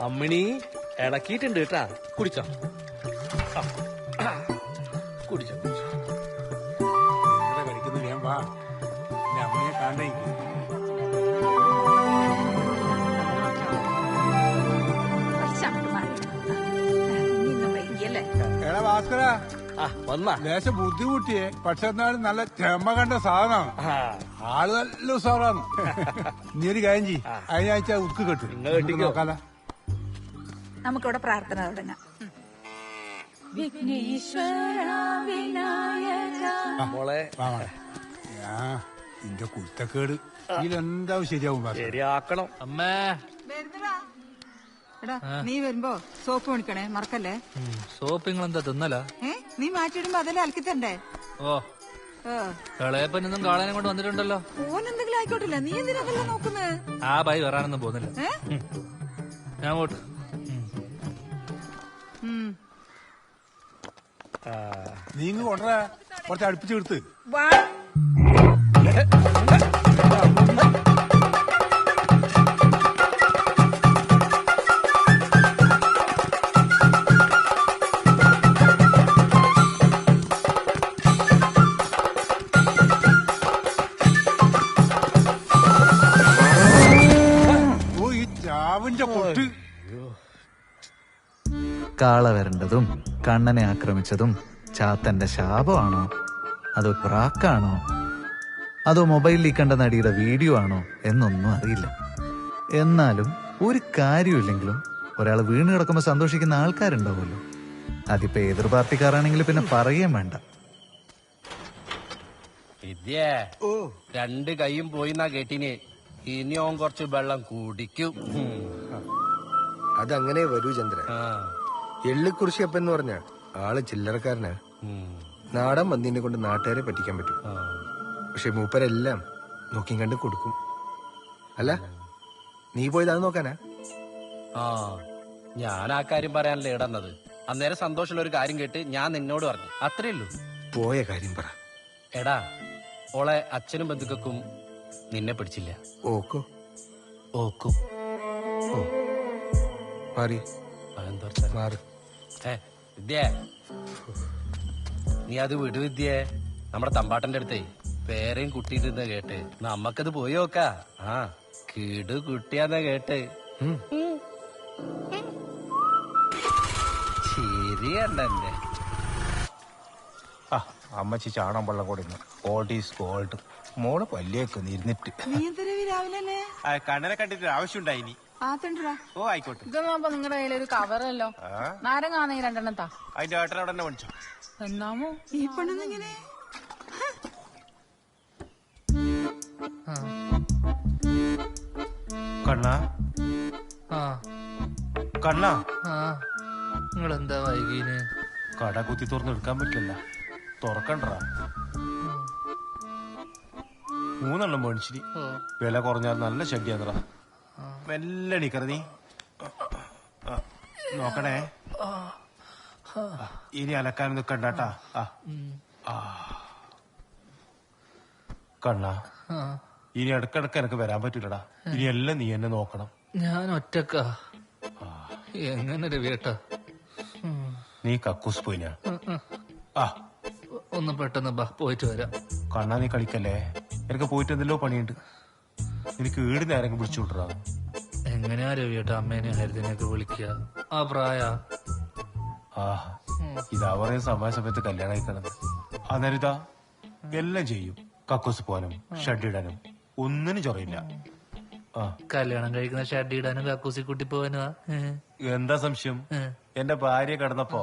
അമ്മിണി ഇളക്കിയിട്ടുണ്ട് കേട്ടാ, കുടിച്ചോ കുടിച്ചോ. കളിക്കുന്നു ഞാൻ വാ, അമ്മയെ കാണേ. എടാ ഭാസ്കര, ലേശം ബുദ്ധിമുട്ടിയേ, പക്ഷെ എന്നാലും നല്ല ചെമ്മ കണ്ട സാധനമാണ്. ആള് നല്ല ഉസാറാണ്. നീ ഒരു കാര്യം ചെയ്യ്, അതിനാഴ്ച ഉക്ക് കെട്ടു നോക്കാല. നമുക്കിവിടെ പ്രാർത്ഥന തുടങ്ങാം. മോളെ നിന്റെ കുത്തക്കേട് ഇതിലെന്താവും ശരിയാവും. ശരിയാക്കണം അമ്മേ. എടാ നീ വരുമ്പോ സോപ്പ് മേടിക്കണേ, മറക്കല്ലേ. സോപ്പ് നിങ്ങളെന്താ തിന്നല? നീ മാറ്റിയിടുമ്പോ അതെല്ലാം അലക്കിത്തണ്ടേ. ഓ കളയപ്പനൊന്നും കാളാനും കൊണ്ട് വന്നിട്ടുണ്ടല്ലോ. ഓനെന്തെങ്കിലും ആയിക്കോട്ടില്ല, നീ എന്തിനാ അതെല്ലാം നോക്കുന്നത്? ആ ബായി വരാനൊന്നും പോകുന്നില്ല. ഞാൻ പോട്ട്. നീ ഇങ്ങ് കൊണ്ടുവരാ, കുറച്ച് അടുപ്പിച്ച് എടുത്ത്. കാള വരേണ്ടതും കണ്ണനെ ആക്രമിച്ചതും ചാത്തന്റെ ശാപമാണോ, അതോ പ്രാക്കാണോ, അതോ മൊബൈലിൽ കണ്ട നടിയുടെ വീഡിയോ ആണോ എന്നൊന്നും അറിയില്ല. എന്നാലും ഒരു കാര്യമില്ലെങ്കിലും ഒരാൾ വീണ് കിടക്കുമ്പോൾ സന്തോഷിക്കുന്ന ആൾക്കാരുണ്ടാവുമല്ലോ. അതിപ്പോ എതിർ പാർട്ടിക്കാരാണെങ്കിൽ പിന്നെ പറയുകയും വേണ്ട. വിദ്യേ, രണ്ട് കൈയും പോയിന്നാ കേട്ടിന്. ഇനി ഓൻ കുറച്ച് വെള്ളം കുടിക്കും. അതങ്ങനെ വരൂ ചന്ദ്ര. എള്ളിക്കുറിശിയപ്പെന്ന് പറഞ്ഞ ആള് ചില്ലറക്കാരനാ. നാടൻ മന്തിനെ കൊണ്ട് നാട്ടുകാരെ പറ്റിക്കാൻ പറ്റും. പക്ഷെ മൂപ്പരെല്ലാം നോക്കിയും കണ്ട് കൊടുക്കും. അല്ല നീ പോയതാന്ന് നോക്കാനാ? ഞാൻ ആ കാര്യം പറയാനല്ലേ ഇടന്നത്. അന്നേരം സന്തോഷമുള്ള ഒരു കാര്യം കേട്ട് ഞാൻ നിന്നോട് പറഞ്ഞു, അത്രേ ഉള്ളൂ. പോയ കാര്യം പറ. എടാ, ഓളെ അച്ഛനും ബന്ധുക്കൾക്കും നിന്നെ പിടിച്ചില്ല. ഓക്കോ? ഓക്കും. ഓ മാറി മാറി. വിദ്യേ, നീ അത് വിടു വിദ്യേ. നമ്മുടെ തമ്പാട്ടന്റെ അടുത്തേ പേരെയും കുട്ടിയിരുന്ന കേട്ട് നമ്മക്കത് പോയി നോക്കാ. കിടു കുട്ടിയാന്ന കേട്ട്. ശരിയല്ലേ? അമ്മച്ചി ചാണം വെള്ളം കൊടുക്കുന്നു. Gold is gold. മോള് പല്ലിയൊക്കെ ഇരുന്നിട്ട് രാവിലെ കണ്ണനെ കണ്ടിട്ട് ആവശ്യമുണ്ടായിനി. ഓ ആയിക്കോട്ടെ. ഇതൊന്നും നിങ്ങളുടെ കയ്യിലൊരു കവറല്ലോ. നാരങ്ങാണെങ്കിൽ രണ്ടെണ്ണം താ. അതിന്റെ ഏട്ടൻ അവിടെ തന്നെ മേടിച്ചോ. എന്നാമോ ഈ പെണ്ണെന്നിങ്ങനെ കണ്ണാ കണ്ണാ, നിങ്ങളെന്താ വൈകീന്? കട കുത്തി തുറന്ന് എടുക്കാൻ പറ്റില്ല, തുറക്കണ്ടാ. 3 എണ്ണം മേടിച്ചിരി. വില കുറഞ്ഞാൽ നല്ല ശല്യാന്നറ. മെല്ലെ എണീക്കറ നീ. നോക്കണേ, ഇനി അലക്കാൻ നിക്കണ്ടാട്ടാ. കണ്ണാ, ഇനി ഇടക്കിടക്ക് എനിക്ക് വരാൻ പറ്റൂലടാ. ഇനി എല്ലാം നീ എന്നെ നോക്കണം. ഞാൻ ഒറ്റക്കാ. എങ്ങനെ രവിയേട്ടാ? നീ കക്കൂസ് പോയിനാ? ഒന്ന് പെട്ടെന്ന് ബാ, പോയിട്ട് വരാം. കണ്ണാ നീ കളിക്കല്ലേ, എനിക്ക് പോയിട്ട് എന്തെല്ലോ പണിയുണ്ട്. എനിക്ക് വീട് നേരം വിളിച്ചു വിട്ടറാ. എങ്ങനെയാ രവിയേട്ടാ അമ്മേനെ ഹരിതനെയൊക്കെ വിളിക്കുക? ആ പ്രായ ഇതാ പറയും സമയ സമയത്ത് കല്യാണം കഴിക്കണത്. അന്നേരം ഇതാ എല്ലാം ചെയ്യും. കക്കൂസ് പോകാനും ഷഡ് ഇടാനും ഒന്നിനും ചൊറയില്ല. കല്യാണം കഴിക്കുന്ന ഷഡ് ഇടാനും കക്കൂസി കുട്ടി പോവാനും. എന്താ സംശയം? എന്റെ ഭാര്യ കിടന്നപ്പോ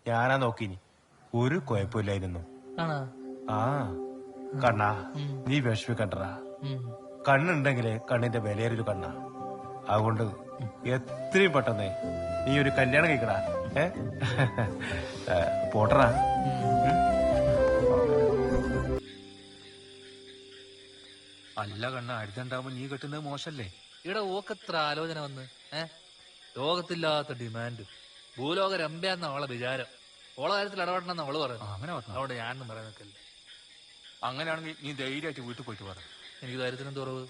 ഞാനാ നോക്കിനി, ഒരു കുഴപ്പമില്ലായിരുന്നു. കണ്ണാ നീ വിഷമിക്കണ്ടറാ. കണ്ണുണ്ടെങ്കിലേ കണ്ണിന്റെ വിലയേറിയൊരു കണ്ണാ. അതുകൊണ്ട് എത്രയും പെട്ടെന്ന് നീ ഒരു കല്യാണം കഴിക്കടാ. പോട്ടറാ. അല്ല കണ്ണ, അടുത്തുണ്ടാവുമ്പോ നീ കെട്ടുന്നത് മോശല്ലേ? ഇവിടെ ഓക്കത്ര ആലോചന വന്ന് ലോകത്തില്ലാത്ത ഡിമാൻഡ്. ഭൂലോക രമ്യാന്ന അവളെ വിചാരം. ഓളെ കാര്യത്തിൽ ഇടപെടണമെന്ന് അവള് പറയുന്നു. അങ്ങനെ അവിടെ ഞാനൊന്നും പറയാൻ നിൽക്കല്ലേ. അങ്ങനെയാണെങ്കിൽ നീ ധൈര്യമായിട്ട് വീട്ടിൽ പോയിട്ട് പറ. എനിക്ക് ധൈര്യത്തിനും തുറവ്.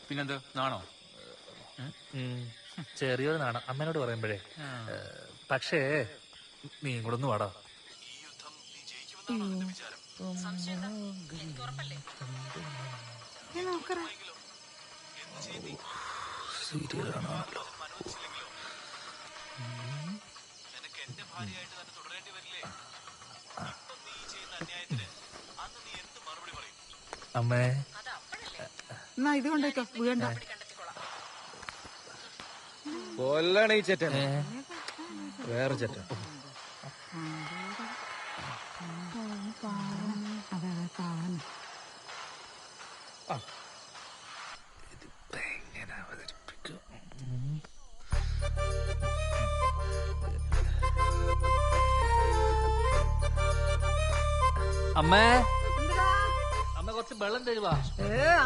പിന്നെന്ത് നാണോ? ചെറിയൊരു നാണം അമ്മേനോട് പറയുമ്പോഴേ. പക്ഷേ നീ കൂടെ ഒന്ന് വാടാ. സീരിയൽ കാണാമല്ലോ. അമ്മേ എന്നാ ഇത് കൊണ്ടേക്കോ, വീണ്ട. കൊല്ലാണ് ഈ ചെറ്റ. വേറെ ചെറ്റ. എങ്ങനെ അവതരിപ്പിക്കും? അമ്മേ, അമ്മ കുറച്ച് വെള്ളം തരുവാ.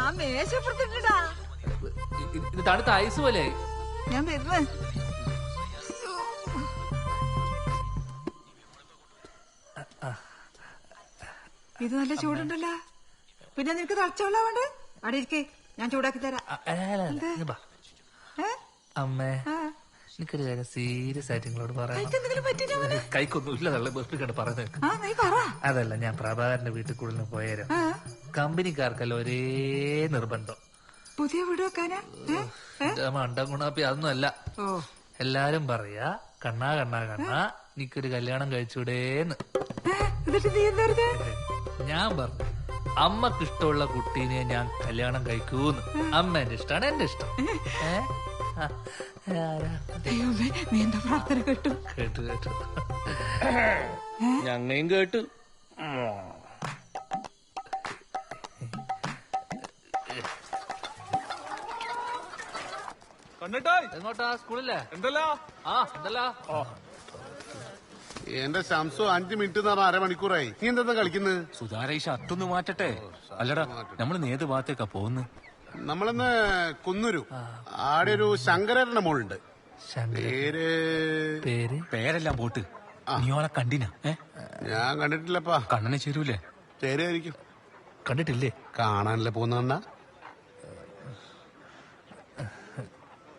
ആ മേശപ്പുറത്തിട്ടാ. ഇത് തണുത്ത ഐസ് പോലെ. ഞാൻ വരുന്നേ. ഇത് നല്ല ചൂടുണ്ടല്ലോ. പിന്നെ നിനക്ക് തളച്ചോളാ വേണ്ട. അവിടെ ഇരിക്കേ, ഞാൻ ചൂടാക്കി തരാം. അമ്മേ, എനിക്കൊരു കാര്യം സീരിയസ് ആയിട്ട് നിങ്ങളോട് പറയാം. എന്തെങ്കിലും പറ്റിയില്ല? കൈക്കൊന്നും ഇല്ല, തള്ളി ബെർപ്പിക്കണ്ട് പറയുന്നത്. ആ നീ പറ. അതല്ല, ഞാൻ പ്രഭാകരന്റെ വീട്ടിൽ കൂടുതൽ പോയാലും കമ്പനിക്കാർക്കല്ല ഒരേ നിർബന്ധം. പുതിയ വീട് വെക്കാനാ? മണ്ടം ഗുണാപ്പി അതൊന്നും അല്ല. എല്ലാരും പറയാ കണ്ണാ കണ്ണാ കണ്ണാ എനിക്കൊരു കല്യാണം കഴിച്ചൂടേന്ന്. എന്നിട്ട് നീ എന്താ പറഞ്ഞേ? ഞാൻ പറഞ്ഞു അമ്മക്ക് ഇഷ്ടമുള്ള കുട്ടീനെ ഞാൻ കല്യാണം കഴിക്കൂന്ന്. അമ്മേന്റെ ഇഷ്ടമാണ് എന്റെ ഇഷ്ടം. ദൈവമേ, നീ എന്താ പ്രാർത്ഥന കേട്ടു? കേട്ടു കേട്ടു, ഞങ്ങയും കേട്ടു. എങ്ങോട്ടാ? സ്കൂളില്ലേ? എന്തല്ലോ എന്തല്ലോ എന്റെ ശംസു 5 മിനിറ്റ് എന്ന് പറഞ്ഞ അരമണിക്കൂറായി. നീ എന്താ കളിക്കുന്നത്? സുധാര ഈ ഷർട്ടൊന്ന് മാറ്റട്ടെ. അല്ലടാ, നമ്മളിന്ന് ഏത് ഭാഗത്തേക്കാ പോകുന്നത്? നമ്മളിന്ന് കുന്നൂരു. ആടെ ഒരു ശങ്കരന്റെ മോളുണ്ട്. പേര് പേരെല്ലാം പോട്ട്. നീ ഓളെ കണ്ടിനാ? ഞാൻ കണ്ടിട്ടില്ലപ്പാ. കണ്ണനെ ചേരൂലേ? ചേരായിരിക്കും. കണ്ടിട്ടില്ലേ? കാണാനല്ലേ പോകുന്ന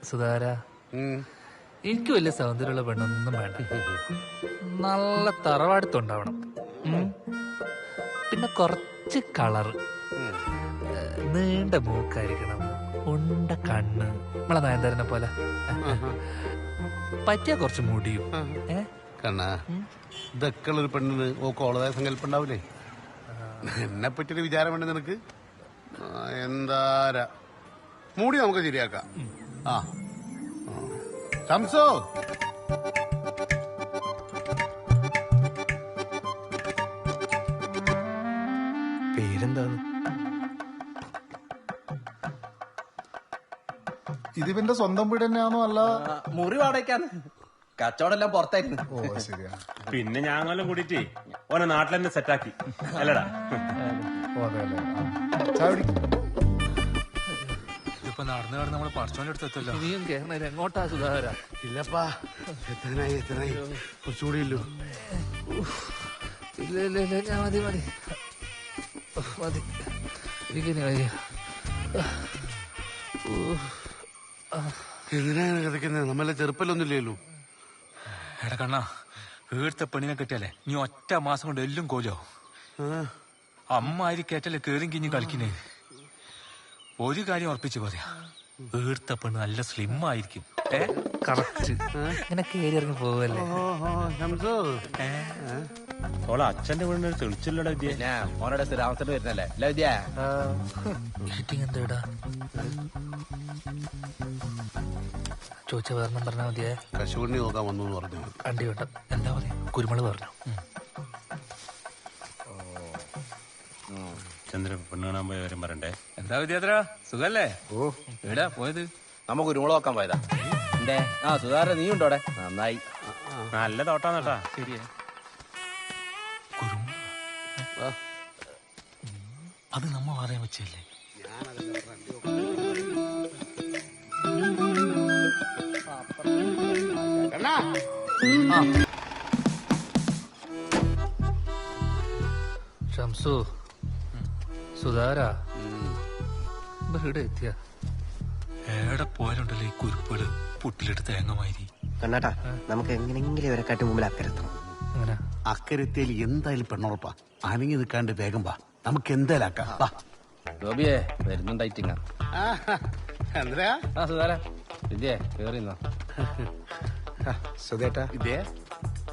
സുധാര. എനിക്ക് വലിയ സൗന്ദര്യമുള്ള പെണ്ണൊന്നും വേണ്ട. നല്ല തറവാടുത്തുണ്ടാവണം. പിന്നെ കുറച്ച് കളറ്, നീണ്ട മൂക്കായിരിക്കണം, ഉണ്ട കണ്ണ്, നമ്മളെ നയൻതാരനെ പോലെ. പറ്റിയ കുറച്ച് മുടിയും. കണ്ണാ, ഇതൊക്കെ ഉള്ളൊരു പെണ്ണിന് ഓ കോളതായ സങ്കല്പം ഉണ്ടാവില്ലേ? എന്നെ പറ്റിയൊരു വിചാരം വേണ്ട നിനക്ക്? എന്താരാ മൂടി നമുക്ക് ശരിയാക്കാം. ശംസോ, പേരെന്താണ്? ഇതിവന്റെ സ്വന്തം വീട് തന്നെയാണോ? അല്ല മുറി വാടകയ്ക്കാന്ന്. കച്ചവടം പുറത്തായിരുന്നു. ഓ ശരിയാ. പിന്നെ ഞാങ്ങെല്ലാം കൂടിയിട്ട് ഓനെ നാട്ടിൽ തന്നെ സെറ്റാക്കി അല്ലടാ. ഓ അതെ അല്ലേ. ചായ കുടിക്കും. ഇപ്പൊ നടന്നു നടന്ന് നമ്മള് പറച്ചോന്റെ അടുത്തെത്തല്ലോ. ഇനിയും കേരള എങ്ങോട്ടാ സുധാകര? ഇല്ലപ്പാ, എത്രനായി കുറച്ചുകൂടി ഇല്ലു. ഇല്ല ഇല്ല ഇല്ല, ഞാൻ മതി മതി മതി. എനിക്കിനി വയ്യ. എന്തിനാണ് കിടക്കുന്നത്? നമ്മളെ ചെറുപ്പല്ലൊന്നുമില്ലല്ലോ. എടാ കണ്ണാ, വീഴ്ത്ത പെണ്ണിനെ കെട്ടിയാലേ നീ ഒറ്റ മാസം കൊണ്ട് എല്ലും കോലോ. അമ്മ ആരി കേട്ടല്ലേ കേറിയും കിഞ്ഞ് കളിക്കുന്നേ. ഒരു കാര്യം ഉറപ്പിച്ച് പറയാ, വീഴ്ത്ത പെണ്ണ് നല്ല സ്ലിം ആയിരിക്കും. കറക്റ്റ്. ഇങ്ങനെ കേറി ഇറങ്ങി പോവല്ലേ. ഓളെ അച്ഛന്റെ വീടിന് തെളിച്ചില്ലടാ വിദ്യ. മോനോടെ സ്ഥിരാമത്തിന് വരുന്നല്ലേ അല്ല വിദ്യ? മീറ്റിംഗ് എന്താ ചോദിച്ച കാരണം പറഞ്ഞാ മതിയേ. കശുവണ്ണി നോക്കാൻ വന്നു പറഞ്ഞു. അണ്ടി വേണ്ട, എന്താ പറയാ, കുരുമുളക് പറഞ്ഞു. ചന്ദ്രൻ പെണ്ണ് കാണാൻ പോയ കാര്യം പറയണ്ടേ? എന്താ വിദ്യാത്ര, സുഖല്ലേ? ഓ, എവിടാ പോയത്? നമ്മ കുരുമുളക് നോക്കാൻ പോയതാ. എന്തേ? സുധാര നീ ഉണ്ടോടെ? നന്നായി. നല്ല തോട്ടാന്നേട്ടാ. ശരിയാ. അത് നമ്മ പറയാൻ വെച്ചല്ലേ? ഷംസു, സുധാര ഇവിടെ എത്തിയ ഏടെ പോയാലുണ്ടല്ലോ ഈ കുരുപ്പുകള് പുട്ടിലിട്ട് തേങ്ങമാതിരി. കണ്ണാട്ടാ, നമുക്ക് എങ്ങനെങ്കിലും ഇവരെ കാട്ടി മുമ്പിൽ അക്കരെത്തണം. അക്കരത്തേൽ എന്തായാലും പെണ്ണുറപ്പാ. അനങ്ങി നിൽക്കാണ്ട് വേഗം വാ, നമുക്ക് എന്തായാലും ആക്കാം. വാ ഗോപിയെ വരുന്നുണ്ടായിട്ടിങ്ങ. എന്താ സുധാര വിദ്യേ കേറി സുധേട്ടാ ഇതേ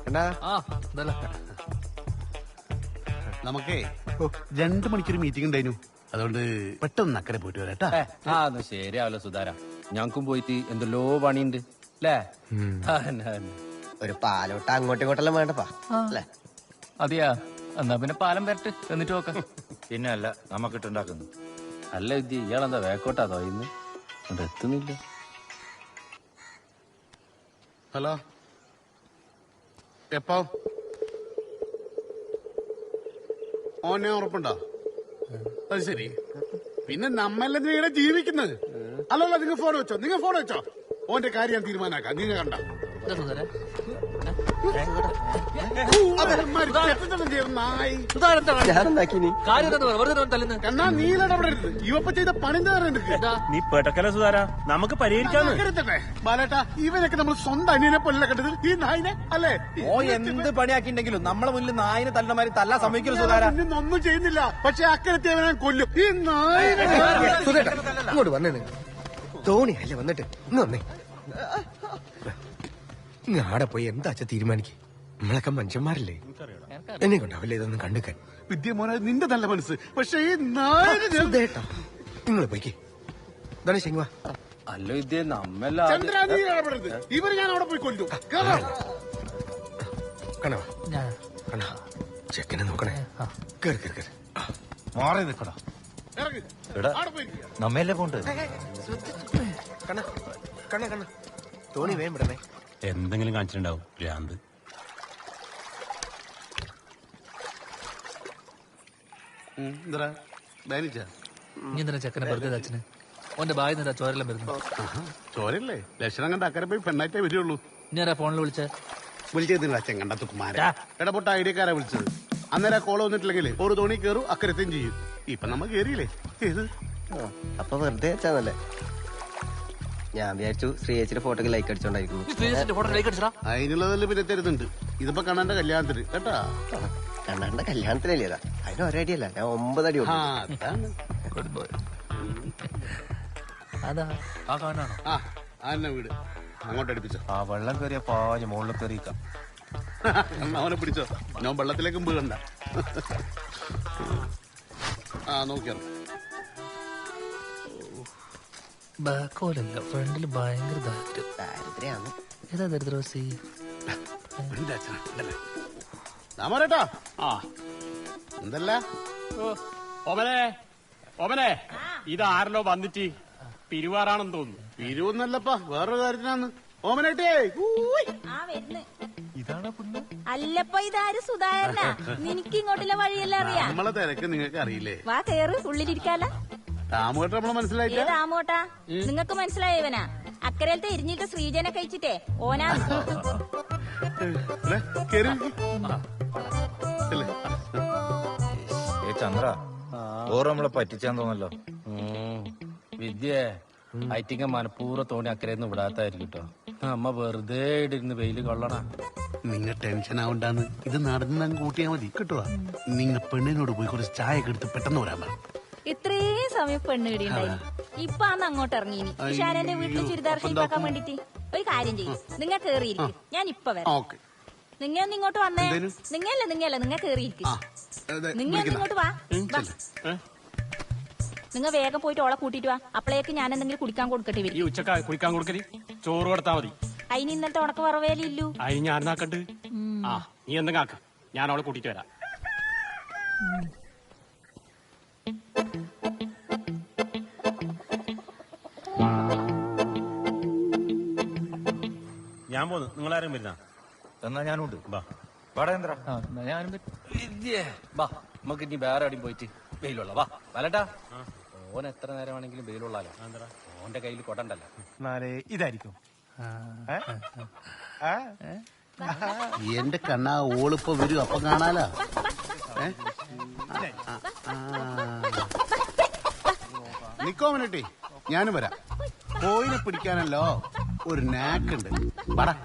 എന്നാ നമുക്കേ 2 മണിക്കൊരു മീറ്റിംഗ് ഉണ്ടായിരുന്നു. അതുകൊണ്ട് പെട്ടെന്ന് അക്കരെ പോയിട്ട് വരാട്ടാ. ശരിയാവല്ലോ സുധാര, ഞങ്ങൾക്കും പോയിട്ട് എന്തെല്ലോ പണിയുണ്ട് അല്ലേ? ഒരു പാലോട്ട് അങ്ങോട്ടും ഇങ്ങോട്ടെല്ലാം വേണ്ടപ്പാ അല്ലേ? അതെയാ, എന്നാ പിന്നെ പാലം വരട്ട് എന്നിട്ട് നോക്കാം. പിന്നെ അല്ല നമുക്കിട്ടുണ്ടാക്കുന്നു. അല്ല വിദ്യ, ഇയാളെന്താ വേക്കോട്ടാ തോന്നുന്നു, അത് എത്തുന്നില്ല. ഹലോ, എപ്പോ ഓനെ ഉറപ്പുണ്ടോ? അത് ശരി. പിന്നെ നമ്മല്ലേ നിങ്ങളെ ജീവിക്കുന്നത്. അല്ലല്ല, നിങ്ങൾ ഫോൺ വെച്ചോ. ഓന്റെ കാര്യം ഞാൻ തീരുമാനാക്കാം. നിങ്ങൾ കണ്ട ഇവപ്പ ചെയ്ത പണി നീ പെട്ടക്കല സുധാര, നമുക്ക് പരിഹരിക്കാന്ന്. ബാലേട്ടാ, ഇവനൊക്കെ നമ്മൾ സ്വന്തം അനിയനെ പോലെ കണ്ടത് ഈ നായിനെ അല്ലേ? ഓ എന്ത് പണിയാക്കിണ്ടെങ്കിലും നമ്മളെ മുന്നിൽ നായിനെ തല്ലമാരി തല്ലാൻ സമ്മതിക്കല്ലോ സുധാര. ഒന്നും ചെയ്യുന്നില്ല, പക്ഷെ അക്കരത്തെ അവനെ കൊല്ലും ഈ നായിനെ. ഇങ്ങോട്ട് വന്നേ, തോണി അല്ലേ വന്നിട്ട് ഇന്ന് വന്നേ. ആടെ പോയി എന്താ തീരുമാനിക്കും. നമ്മളൊക്കെ മനുഷ്യന്മാരല്ലേ, എന്നെ കൊണ്ടാവില്ലേ ഇതൊന്നും കണ്ടുക്കാൻ. വിദ്യമോനെ, നിന്റെ നല്ല മനസ്സ്, പക്ഷെ ഈ നായിനെ. നിങ്ങൾ പോയിക്കേ ധനശെങ്വാ. അല്ല വിദ്യ, നമ്മെല്ലാം ഇവര് ഞാൻ അവിടെ പോയി കൊല്ലും. കണവാ കണാ, ചെക്കനെ നോക്കണേ. കേറി കേറി കേറി മാറി നിൽക്കടാ. നമ്മയല്ലേ പോണ്ട്. കണ്ണ കണ്ണ കണ്ണ തോണി വേം വിടണേ. എന്തെങ്കിലും കാണിച്ചിട്ടുണ്ടാവും ഭ്രാന്ത്. നീ എന്തിനാ ചെക്കനെ വെറുതെ അച്ഛന്? ഓന്റെ ബായി നിന്നാ ചോരെല്ലാം വരുന്നു. ചോരല്ലേ? ലക്ഷണം കണ്ട അക്കരെ പോയി പെണ്ണായിട്ടേ വരുള്ളൂ. ഞാനാ ഫോണിൽ വിളിച്ചതില്ല അച്ഛൻ കണ്ട തുക്കുമാരാ. ഇടപെട്ട ഐഡിയക്കാരാ വിളിച്ചത്. അന്നേരം കോള വന്നിട്ടില്ലെങ്കിൽ ഒരു തോണി കയറും, അക്കരത്തെയും ചെയ്യും. ഇപ്പൊ നമ്മ കേറിയില്ലേ? ഏത് അപ്പൊ വെറുതെ വെച്ചാന്നല്ലേ? ഞാൻ വിചാരിച്ചു ശ്രീയേച്ചിയുടെ ഫോട്ടോക്ക് ലൈക്ക് അടിച്ചോണ്ടായിരിക്കുന്നു. അതിനുള്ളതെല്ലാം പിന്നെ തരുന്നുണ്ട്. ഇതിപ്പോ കണ്ണന്റെ കല്യാണത്തിന് കേട്ടാ. കണ്ണന്റെ കല്യാണത്തിനല്ലേ? അതിന് ഒരടിയല്ല, ഞാൻ 9 അടി. അതാ ആ കാണാണോ? ആ വീട് അങ്ങോട്ട് അടുപ്പിച്ചോ. ആ വെള്ളം കയറിയ പാഞ്ഞ് മുകളിൽ കയറിക്കാം. അവനെ പിടിച്ചോ, ഞാൻ വെള്ളത്തിലേക്കും വീഴണ്ട. നോക്കിയാ ബാക്കോലല്ല, ഫ്രണ്ടില് ഭയങ്കര ദാരിദ്ര്യാണ്. ഏതാ ദരിദ്രവാസി? എന്തല്ല ഓമനെ ഇതാരല്ലോ വന്നിട്ട് പിരിവാറാണെന്ന് തോന്നുന്നു. പിരിവൊന്നല്ലപ്പാ, വേറൊരു കാര്യത്തിനാന്ന്. ഓമനേട്ടേ ഇതാണ് പെണ്ണ്. അല്ലപ്പോ ഇതാര് സുധാകരന? നിനക്ക് ഇങ്ങോട്ടുള്ള വഴിയെല്ലാം അറിയാം. നമ്മളെ തിരക്ക് നിങ്ങൾക്ക് അറിയില്ലേ? വാ കേറ്, ഉള്ളിലിരിക്കാല. രാമോട്ട നമ്മളെ മനസ്സിലായി. രാമോട്ടാ നിങ്ങക്ക് മനസ്സിലായവനാ? അക്കരയിലത്തെ എരിഞ്ഞിട്ട് ശ്രീജനെ കഴിച്ചിട്ടേ ഓനാ. ചന്ദ്ര ഓർ നമ്മളെ പറ്റിച്ചാൻ തോന്നല്ലോ. വിദ്യേ ഐറ്റിങ്ങ മനഃപൂർവ്വം തോണി അക്കരയൊന്നും വിടാത്തായിരിക്കും കേട്ടോ. അമ്മ വെറുതെ ഇടിരുന്ന് വെയില് കൊള്ളണ. നിങ്ങൾ ടെൻഷൻ ആവണ്ടാന്ന്, ഇത് നടന്ന് കൂട്ടിയാ മതി കേട്ടോ. നിങ്ങൾ പെണ്ണിനോട് പോയി കുറച്ച് ചായ ഒക്കെ എടുത്ത് പെട്ടെന്ന് വരാൻ പറ. ഇത്രയും സമയം പെണ്ണ് കിടിയുണ്ടായി. ഇപ്പൊ അന്ന് അങ്ങോട്ട് ഇറങ്ങി. ഇഷാനന്റെ വീട്ടിൽ ചുരിദാർ ഷേപ്പാക്കാൻ വേണ്ടിട്ട് ഒരു കാര്യം ചെയ്യും, നിങ്ങൾ കേറിയിരിക്കും, ഞാൻ ഇപ്പൊ വരാം. നിങ്ങൾ ഒന്ന് ഇങ്ങോട്ട് വന്നേ. നിങ്ങൾ കേറിയിരിക്കും. നിങ്ങൾ ഇങ്ങോട്ട് വാ. നിങ്ങൾ വേഗം പോയിട്ട് ഓളെ കൂട്ടിട്ട് വാ. അപ്പളേക്ക് ഞാൻ എന്തെങ്കിലും കുടിക്കാൻ കൊടുക്കട്ടെ വരും. ഈ ഉച്ചക്ക കുടിക്കാൻ കൊടുക്കല് ചോറ് കൊടുത്താ മതി. അതിന് ഇന്നലത്തെ ഉണക്ക് പറവേലില്ലു. അതിന് ഞാൻ നാക്കണ്ട്. നീ എന്തെങ്കിലും ആക്ക, ഞാൻ അവളെ കൂട്ടിട്ട് വരാം. ഞാൻ പോന്നു, നിങ്ങളാരും വരുന്ന? എന്നാ ഞാനുണ്ട്. ഞാനും വാ, നമുക്ക് ഇനി വേറെ എവിടെയും പോയിട്ട് വെയിലുള്ള വാ. വലട്ടാ, ഓൻ എത്ര നേരം വേണമെങ്കിലും വെയിലുള്ളാലോ. ഓന്റെ കയ്യിൽ കൊടണ്ടല്ലോ. ഇതായിരിക്കും എന്റെ കണ്ണാ, ഓളിപ്പോ വരും, അപ്പൊ കാണാലോ. നിക്കോ മിനിറ്റേ, ഞാനും വരാം. കോയിനെ പിടിക്കാനല്ലോ ഒരു നാക്കുണ്ട്. വാടാ.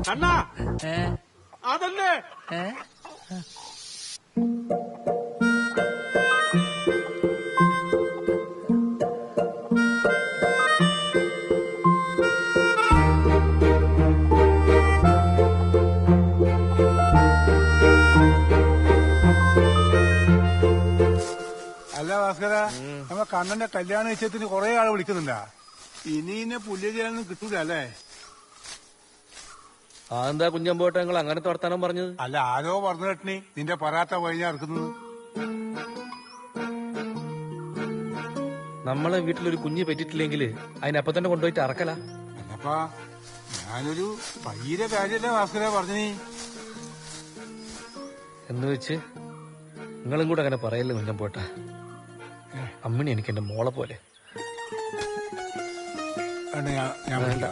കണ്ണാ അതല്ലേ അല്ല ഭാസ്കര, നമ്മ കണ്ണന്റെ കല്യാണ നിശ്ചയത്തിന് കുറെ ആള് വിളിക്കുന്നുണ്ടാ. ഇനി ഇന്നെ പുല്ലേരിയൊന്നും കിട്ടൂല അല്ലേ? അതെന്താ കുഞ്ഞമ്പോട്ടെ നിങ്ങൾ അങ്ങനത്തെ വർത്താനം പറഞ്ഞത്? അല്ല, ആരോ പറഞ്ഞു കേട്ടിനി നിന്റെ പറാത്ത വഴിഞ്ഞാ ഇറക്കുന്നത്. നമ്മളെ വീട്ടിലൊരു കുഞ്ഞ് പറ്റിട്ടില്ലെങ്കിൽ അതിനപ്പം തന്നെ കൊണ്ടുപോയിട്ട് അറക്കല. അല്ലപ്പാ, ഞാനൊരു പയ്യരെ കാര്യല്ലേ ഭാസ്കര പറഞ്ഞു. എന്ന് വെച്ച് നിങ്ങളും കൂടെ അങ്ങനെ പറയല്ലേ കുഞ്ഞമ്പോട്ടെ. അമ്മിണി എനിക്ക് എന്റെ മോളെ പോലെ. ഞാൻ വേണ്ട.